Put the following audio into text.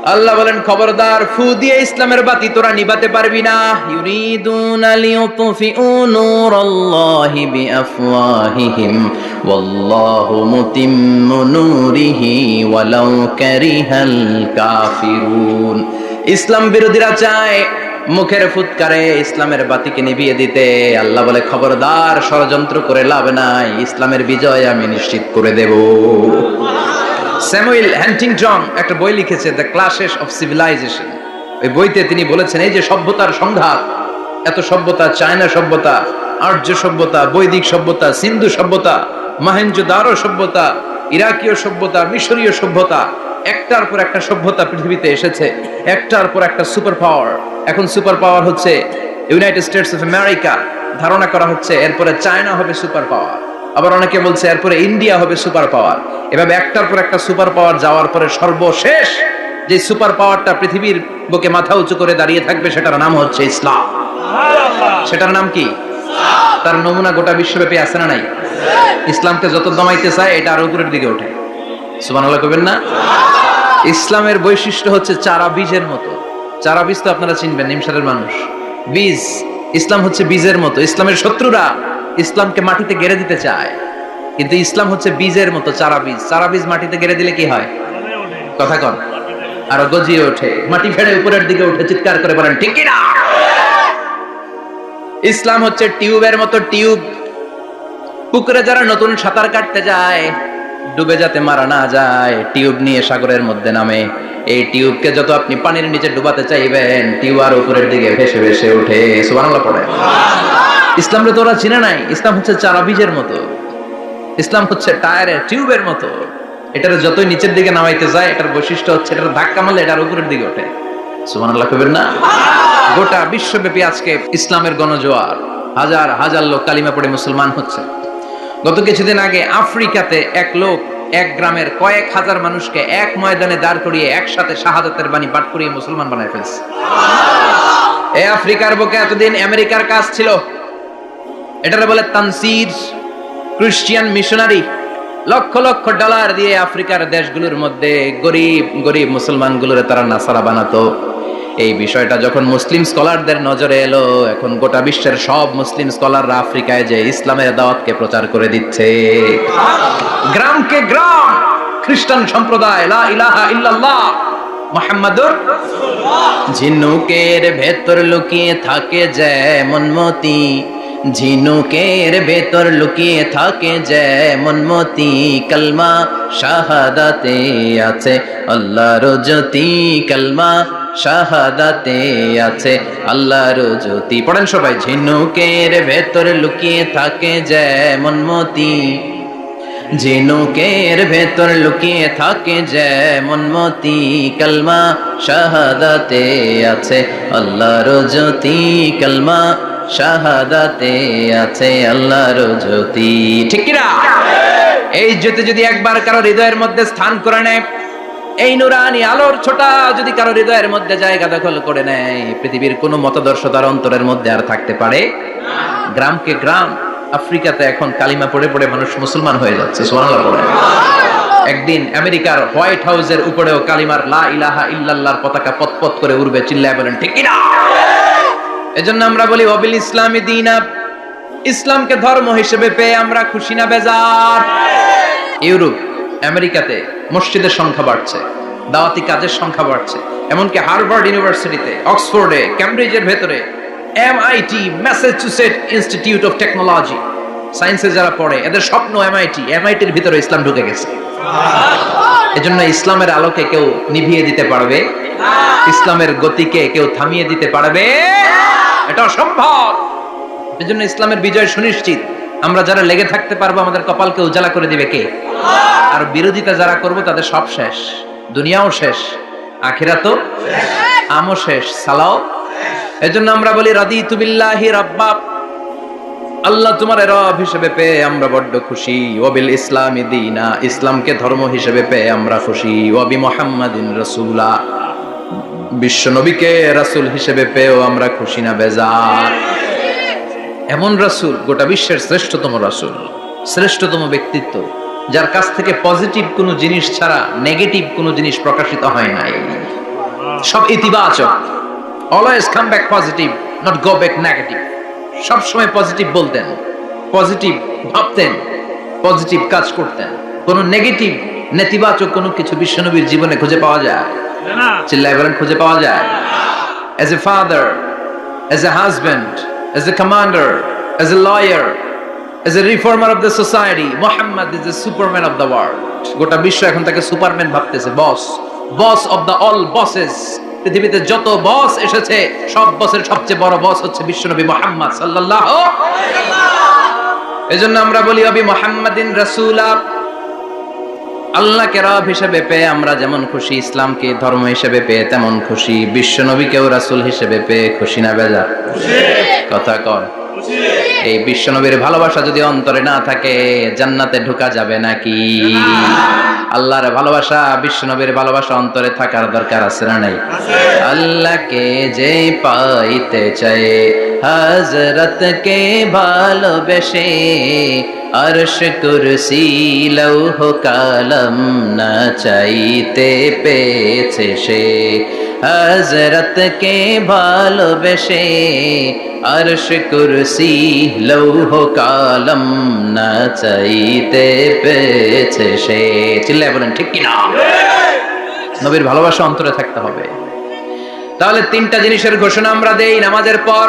আল্লাহ বলেন খবরদার, ফু দিয়ে ইসলামের বাতি তোরা নিভাতে পারবি না। ইউরিদুনা লিইউতফিউ নূরাল্লাহি বিআফওয়াহিহিম ওয়াল্লাহু মুতিম্মু নূরিহি ওয়ালাউ কারিহাল কাফিরুন। ইসলাম বিরোধীরা চায় মুখের ফুৎকারে ইসলামের বাতিকে নিভিয়ে দিতে। আল্লাহ বলে খবরদার, ষড়যন্ত্র করে লাভ নাই, ইসলামের বিজয় আমি নিশ্চিত করে দেব। স্যামুয়েল হ্যান্টিংটন একটা বই লিখেছে, দ্য ক্লাশেস অফ সিভিলাইজেশন। ওই বইতে তিনি বলেছেন, এই যে সভ্যতার সংঘাত, এত সভ্যতা, চায়না সভ্যতা, আর্য সভ্যতা, বৈদিক সভ্যতা, সিন্ধু সভ্যতা, মহেঞ্জোদারো সভ্যতা, ইরাকীয় সভ্যতা, মিশরীয় সভ্যতা, একটার পর একটা সভ্যতা পৃথিবীতে এসেছে, একটার পর একটা সুপার পাওয়ার। এখন সুপার পাওয়ার হচ্ছে ইউনাইটেড স্টেটস অফ আমেরিকা, ধারণা করা হচ্ছে এরপরে চায়না হবে সুপার পাওয়ার, আবার অনেকে বলছে এরপরে ইন্ডিয়া হবে সুপার পাওয়ার। এভাবে একটার পর একটা সুপার পাওয়ার যাওয়ার পরে সর্বশেষ যে সুপার পাওয়ারটা পৃথিবীর বুকে মাথা উঁচু করে দাঁড়িয়ে থাকবে, সেটার নাম হচ্ছে ইসলাম। সেটার নাম কি? তার নমুনা গোটা বিশ্বব্যাপী আছে না নাই? ইসলামকে যত দমাইতে চায় এটা আরো উপরের দিকে ওঠে। সুবহানাল্লাহ কইবেন না? ইসলামের বৈশিষ্ট্য হচ্ছে চারা বীজের মতো। চারা বীজ তো আপনারা চিনবেন, নিমসারের মানুষ। বীজ, ইসলাম হচ্ছে বীজের মতো। ইসলামের শত্রুরা ইসলামকে মাটিতে গেড়ে দিতে চায়, কিন্তু ইসলাম হচ্ছে বীজের মতো, চারা বীজ। চারা বীজ মাটিতে গেড়ে দিলে কি হয়? কথা কন, আরো গজিয়ে ওঠে, মাটি ফেড়ে উপরের দিকে উঠে চিৎকার করে বলেন ঠিক কি না? ইসলাম হচ্ছে টিউবের মতো। টিউব, পুকুরে যারা নতুন সাঁতার কাটতে যায়, ডুবে যাতে মারা না যায়, টিউব নিয়ে সাগরের মধ্যে নামে। এই টিউবকে যত আপনি পানির নিচে ডুবাতে চাইবেন, টিউব আর উপরের দিকে ভেসে ভেসে ওঠে। সুবহানাল্লাহ পড়ে। ইসলামরে তোরা চিনে নাই? ইসলাম হচ্ছে চারা বীজের মতো। ইসলাম হচ্ছে টায়ারের টিউবের মতো। এটার যতই নিচের দিকে নামাইতে যায়, এটার বৈশিষ্ট্য হচ্ছে এটার ধাক্কা মারলে এটার উপরের দিকে ওঠে। সুবহানাল্লাহ কইবেন না? গোটা বিশ্বব্যাপী আজকে ইসলামের গণজোয়ার, হাজার হাজার লোক কালিমা পড়ে মুসলমান হচ্ছে। গত কিছুদিন আগে আফ্রিকাতে এক লোক এক গ্রামের কয়েক হাজার মানুষকে এক ময়দানে দাঁড় করিয়ে একসাথে শাহাদাতের বাণী পাঠ করিয়ে মুসলমান বানায় ফেলছে। এই আফ্রিকার বুকে এতদিন আমেরিকার কাজ ছিল, এটারে বলে Tansir, Christian missionary. Lakh lakh dollar দিয়ে আফ্রিকার দেশগুলোর মধ্যে গরিব গরিব মুসলমানগুলোরে তারা নাসারা বানাতো। এই বিষয়টা যখন মুসলিম স্কলারদের নজরে এলো, এখন গোটা বিশ্বের সব মুসলিম স্কলাররা আফ্রিকায় যে ইসলামের দাওয়াতকে প্রচার করে দিচ্ছে। গ্রামকে গ্রাম খ্রিস্টান সম্প্রদায় লা ইলাহা ইল্লাল্লাহ মুহাম্মাদুর রাসূলুল্লাহ। ঝিনুকের ভেতর লুকিয়ে থাকে যেমন মতি, ঝিনুকের ভেতর লুকিয়ে থাকে যেমন মতি, কালমা শাহাদাতে আছে আল্লাহর জ্যোতি, কালমা শাহাদাতে আছে আল্লাহর জ্যোতি। পড়েন সবাই। ঝিনুকের ভেতর লুকিয়ে থাকে যেমন মতি, ঝিনুকের ভেতর লুকিয়ে থাকে যেমন মতি, কালমা শাহাদাতে আছে আল্লাহর জ্যোতি, কালমা শাহাদাতে আছে আল্লাহর জ্যোতি। ঠিক কি না? এই জ্যোতি যদি একবার কারো হৃদয়ের মধ্যে স্থান করে নেয়, এই নুরানি আলোর ছোটা যদি কারো হৃদয়ের মধ্যে জায়গা দখল করে নেয়, পৃথিবীর কোনো মতাদর্শ তার অন্তরের মধ্যে আর থাকতে পারে না। গ্রামকে গ্রাম আফ্রিকাতে এখন কালিমা পড়ে পড়ে মানুষ মুসলমান হয়ে যাচ্ছে। সুবহানাল্লাহ পড়ে। একদিন আমেরিকার হোয়াইট হাউসের উপরেও কালিমার লা ইলাহা ইল্লাল্লাহর পতাকা পতপত করে উড়বে। চিল্লায় বলেন ঠিক কি না? এজন্য আমরা বলি ওয়াবিল ইসলামি দীনা, ইসলামকে ধর্ম হিসেবে পেয়ে আমরা খুশি না বেজার? ইউরোপ, আমেরিকাতে মসজিদের সংখ্যা বাড়ছে, দাওয়াতি কাজের সংখ্যা বাড়ছে। এমনকি হার্ভার্ড ইউনিভার্সিটিতে, অক্সফোর্ডে, ক্যামব্রিজের ভেতরে, MIT, Massachusetts institute of technology, সায়েন্সে যারা পড়ে এদের স্বপ্ন এমআইটির ভিতরে ইসলাম ঢুকে গেছে। এজন্য ইসলামের আলোকে কেউ নিভিয়ে দিতে পারবে? ইসলামের গতিকে কেউ থামিয়ে দিতে পারবে? এটা অসম্ভব। এজন্য ইসলামের বিজয় সুনিশ্চিত। আমরা যারা লেগে থাকতে পারবো, আমাদের কপালকে উজালা করে দিবে কে? আর বিরোধিতা যারা করব তাদের সব শেষ, দুনিয়াও শেষ, আখিরাতও শেষ, আমও শেষ, সালাও। এজন্য আমরা বলি রাদিতু বিল্লাহি রাব্বা, আল্লাহ তোমার রব হিসেবে পেয়ে আমরা বড্ড খুশি। ওয়াবিল ইসলামি দীনা, ইসলামকে ধর্ম হিসেবে পেয়ে আমরা খুশি। ওয়াবি মুহাম্মাদিন রাসূলা, বিশ্ব নবীকে রাসূল হিসেবে পেয়েও আমরা খুশি না বেজার? এমন রাসূল, গোটা বিশ্বের শ্রেষ্ঠতম রাসূল, শ্রেষ্ঠতম ব্যক্তিত্ব, যার কাছ থেকে পজিটিভ কোনো জিনিস ছাড়া নেগেটিভ কোনো জিনিস প্রকাশিত হয় নাই। সব ইতিবাচক। Always come back positive, not go back negative. সব সময় পজিটিভ বলতেন, পজিটিভ ভাবতেন, পজিটিভ কাজ করতেন। কোন নেগেটিভ নেতিবাচক কোনো কিছু বিশ্বনবীর জীবনে খুঁজে পাওয়া যায় না। চিল্লায় বলেন খুঁজে পাওয়া যায়? As a father, as a husband, as a commander, as a lawyer, as a reformer of the society, Muhammad is the superman of the world. গোটা বিশ্ব এখন তাকে সুপারম্যান ভাবতেছে, বস অফ দ্য অল বসেস। পৃথিবীতে যত বস এসেছে সব বসের সবচেয়ে বড় বস হচ্ছে বিশ্বনবী মুহাম্মদ সাল্লাল্লাহু আলাইহি ওয়াসাল্লাম। এজন্য আমরা বলি অবি মুহাম্মাদিন রাসূলা। আল্লাহকে রব হিসেবে পেয়ে আমরা যেমন খুশি, ইসলামকে ধর্ম হিসেবে পেয়ে তেমন খুশি, বিশ্ব নবীকেও রাসূল হিসেবে পেয়ে খুশি না বেজার? কথা কন। এই বিশ্ব নবীর ভালোবাসা যদি অন্তরে না থাকে জান্নাতে ঢোকা যাবে নাকি? আল্লাহর ভালোবাসা, বিশ্ব নবীর ভালোবাসা অন্তরে থাকার দরকার আছে না নাই? আল্লাহকে যে পাইতে চায় হযরত কে ভালোবেসে, আরশ কুরসি লৌহ কালাম না চাইতে পেয়েছে সে। হযরত কে ভালোবেসে, আরশ কুরসি লৌহ কালাম না চাইতে পেয়েছে সে। চিল্লায় বলেন ঠিক কিনা? নবীর ভালোবাসা অন্তরে থাকতে হবে। তাহলে তিনটা জিনিসের ঘোষণা আমরা দেই নামাজের পর।